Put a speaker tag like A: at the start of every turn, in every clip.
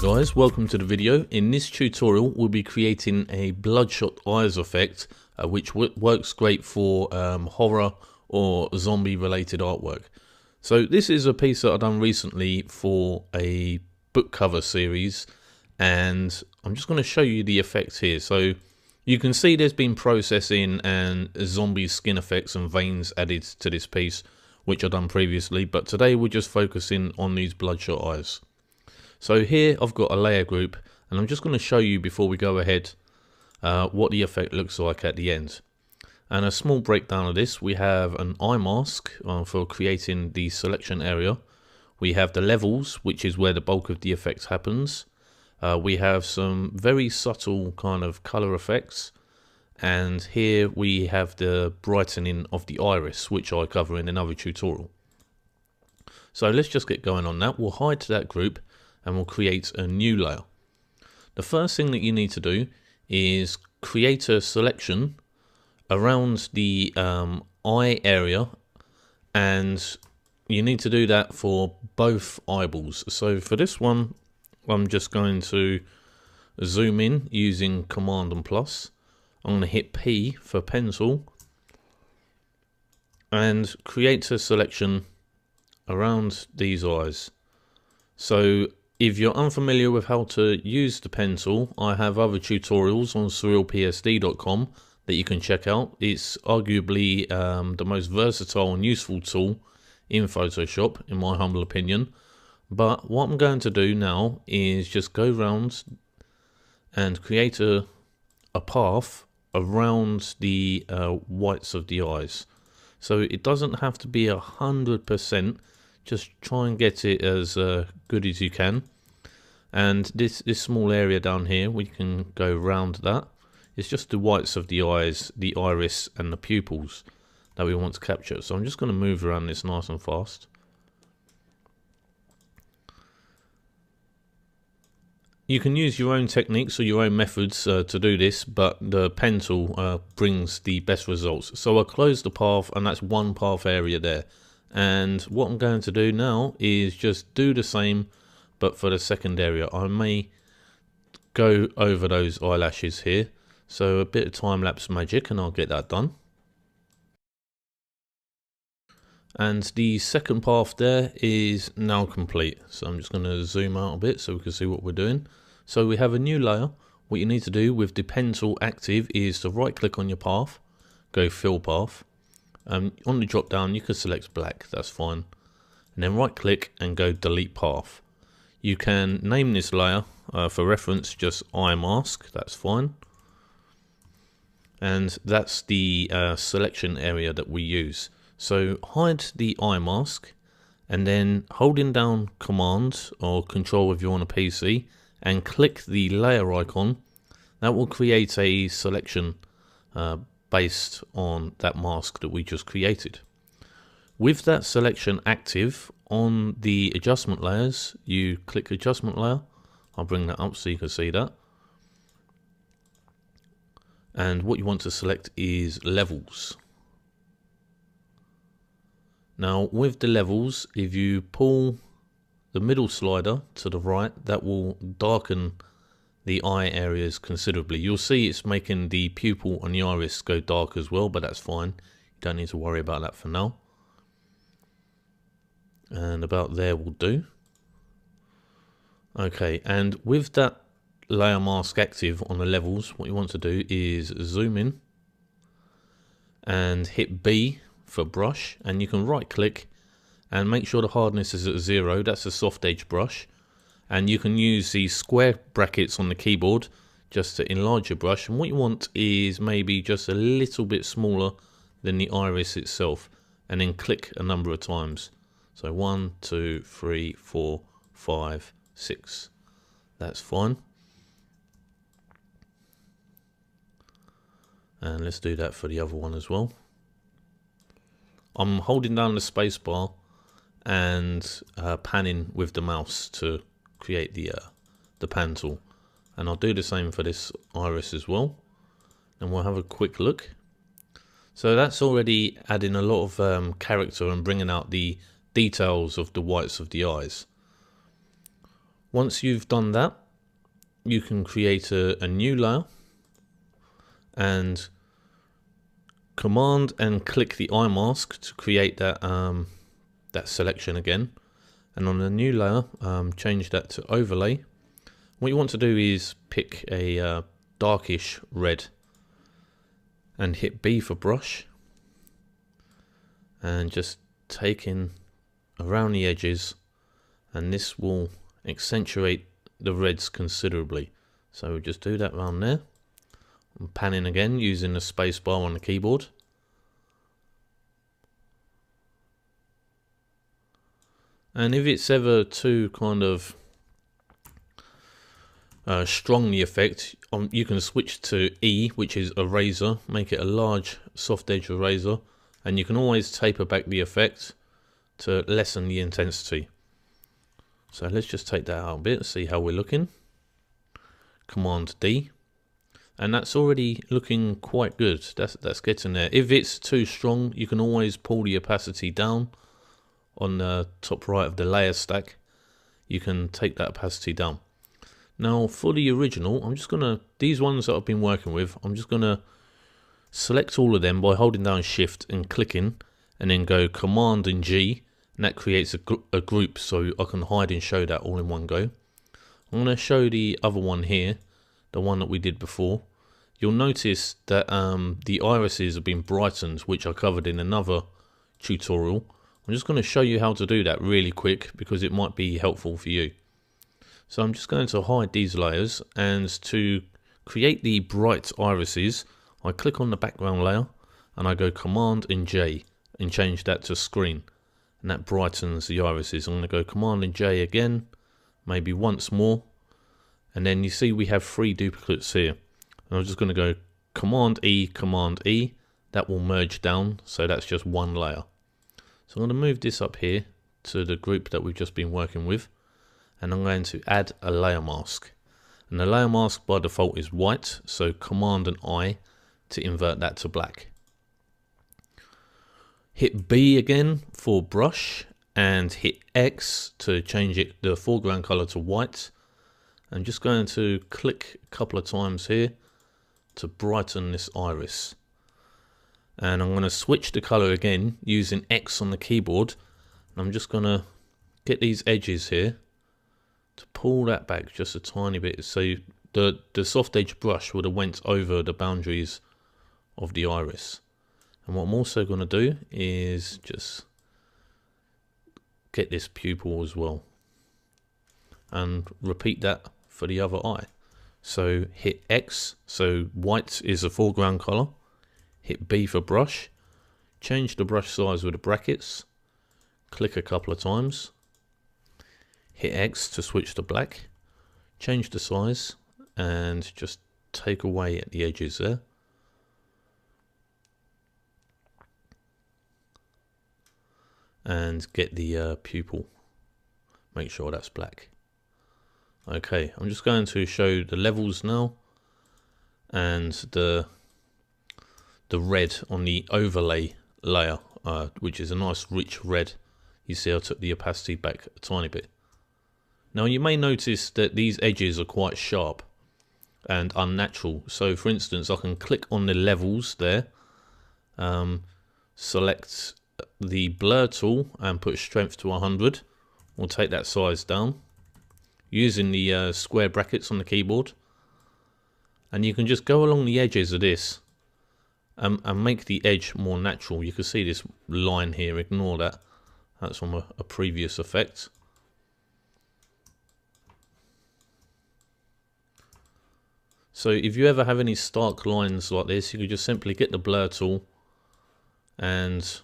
A: guys, welcome to the video. In this tutorial we'll be creating a bloodshot eyes effect which works great for horror or zombie related artwork. So this is a piece that I've done recently for a book cover series, and I'm just going to show you the effects here. So you can see there's been processing and zombie skin effects and veins added to this piece, which I've done previously, but today we're just focusing on these bloodshot eyes. So here I've got a layer group, and I'm just going to show you before we go ahead what the effect looks like at the end. And a small breakdown of this: we have an eye mask for creating the selection area. We have the levels, which is where the bulk of the effects happens. We have some very subtle kind of color effects, and here we have the brightening of the iris, which I cover in another tutorial. So let's just get going on that. We'll hide that group and we'll create a new layer. The first thing that you need to do is create a selection around the eye area, and you need to do that for both eyeballs. So for this one, I'm just going to zoom in using Command and Plus. I'm going to hit P for pencil and create a selection around these eyes. So if you're unfamiliar with how to use the pencil, I have other tutorials on surrealpsd.com that you can check out. It's arguably the most versatile and useful tool in Photoshop, in my humble opinion. But what I'm going to do now is just go around and create a path around the whites of the eyes. So it doesn't have to be 100%. Just try and get it as good as you can. And this small area down here, we can go around that. It's just the whites of the eyes, the iris and the pupils that we want to capture. So I'm just going to move around this nice and fast. You can use your own techniques or your own methods to do this, but the pencil brings the best results. So I'll close the path, and that's one path area there. And what I'm going to do now is just do the same, but for the second area. I may go over those eyelashes here. So a bit of time-lapse magic and I'll get that done. And the second path there is now complete. So I'm just going to zoom out a bit so we can see what we're doing. So we have a new layer. What you need to do with the pencil active is to right click on your path, go fill path. On the drop down you can select black, that's fine, and then right click and go delete path. You can name this layer for reference just eye mask, that's fine, and that's the selection area that we use. So hide the eye mask, and then holding down Command or Control if you're on a PC and click the layer icon, that will create a selection based on that mask that we just created. With that selection active on the adjustment layers, you click adjustment layer. I'll bring that up so you can see that. And what you want to select is levels. Now with the levels, if you pull the middle slider to the right, that will darken the eye areas considerably. You'll see it's making the pupil and the iris go dark as well, but that's fine. You don't need to worry about that for now. And about there will do. Okay, and with that layer mask active on the levels, what you want to do is zoom in and hit B for brush, and you can right click and make sure the hardness is at 0. That's a soft edge brush. And you can use these square brackets on the keyboard just to enlarge your brush. And what you want is maybe just a little bit smaller than the iris itself. And then click a number of times. So 1, 2, 3, 4, 5, 6. That's fine. And let's do that for the other one as well. I'm holding down the space bar and panning with the mouse to create the pan tool, and I'll do the same for this iris as well, and we'll have a quick look. So that's already adding a lot of character and bringing out the details of the whites of the eyes. Once you've done that, you can create a new layer and command and click the eye mask to create that that selection again. And on the new layer, change that to overlay. What you want to do is pick a darkish red and hit B for brush, and just taking around the edges, and this will accentuate the reds considerably. So we'll just do that around there. I'm panning again using the space bar on the keyboard. And if it's ever too kind of strong the effect, you can switch to E, which is eraser, make it a large soft edge eraser, and you can always taper back the effect to lessen the intensity. So let's just take that out a bit, see how we're looking. Command D, and that's already looking quite good. That's getting there. If it's too strong, you can always pull the opacity down. On the top right of the layer stack, you can take that opacity down. Now for the original, I'm just gonna, these ones that I've been working with, I'm just gonna select all of them by holding down Shift and clicking, and then go Command and G, and that creates a group, so I can hide and show that all in one go. I'm gonna show the other one here, the one that we did before. You'll notice that the irises have been brightened, which I covered in another tutorial. I'm just going to show you how to do that really quick because it might be helpful for you. So I'm just going to hide these layers, and to create the bright irises, I click on the background layer and I go Command and J and change that to screen, and that brightens the irises. I'm going to go Command and J again, maybe once more, and then you see we have 3 duplicates here. And I'm just going to go Command E, that will merge down, so that's just one layer. So I'm going to move this up here to the group that we've just been working with, and I'm going to add a layer mask. And the layer mask by default is white, so Command and I to invert that to black. Hit B again for brush, and hit X to change it, the foreground color, to white. I'm just going to click a couple of times here to brighten this iris. And I'm going to switch the color again using X on the keyboard. And I'm just going to get these edges here to pull that back just a tiny bit, so the soft edge brush would have went over the boundaries of the iris. And what I'm also going to do is just get this pupil as well, and repeat that for the other eye. So hit X, so white is the foreground color. Hit B for brush, change the brush size with the brackets, click a couple of times, hit X to switch to black, change the size, and just take away at the edges there. And get the pupil, make sure that's black. Okay, I'm just going to show the levels now, and the red on the overlay layer, which is a nice rich red. You see I took the opacity back a tiny bit. Now you may notice that these edges are quite sharp and unnatural. So for instance, I can click on the levels there, select the blur tool and put strength to 100. We'll take that size down using the square brackets on the keyboard, and you can just go along the edges of this and make the edge more natural. You can see this line here, ignore that, that's from a previous effect. So if you ever have any stark lines like this, you can just simply get the blur tool and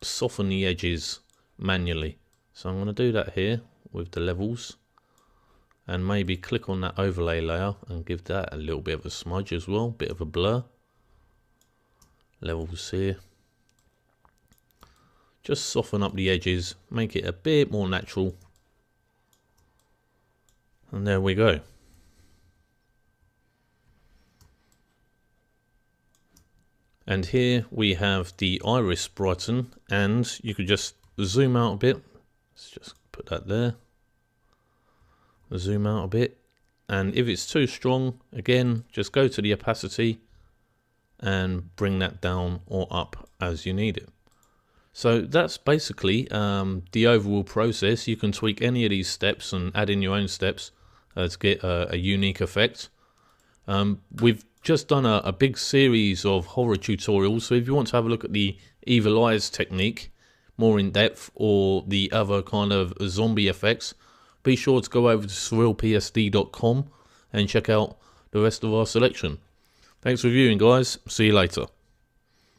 A: soften the edges manually. So I'm going to do that here with the levels, and maybe click on that overlay layer and give that a little bit of a smudge as well, bit of a blur. Levels here, just soften up the edges, make it a bit more natural, and there we go. And here we have the iris brighten, and you could just zoom out a bit. Let's just put that there. Zoom out a bit, and if it's too strong, again, just go to the opacity and bring that down or up as you need it. So that's basically the overall process. You can tweak any of these steps and add in your own steps to get a unique effect. We've just done a big series of horror tutorials, so if you want to have a look at the evil eyes technique more in depth, or the other kind of zombie effects, be sure to go over to surrealpsd.com and check out the rest of our selection. Thanks for viewing, guys. See you later.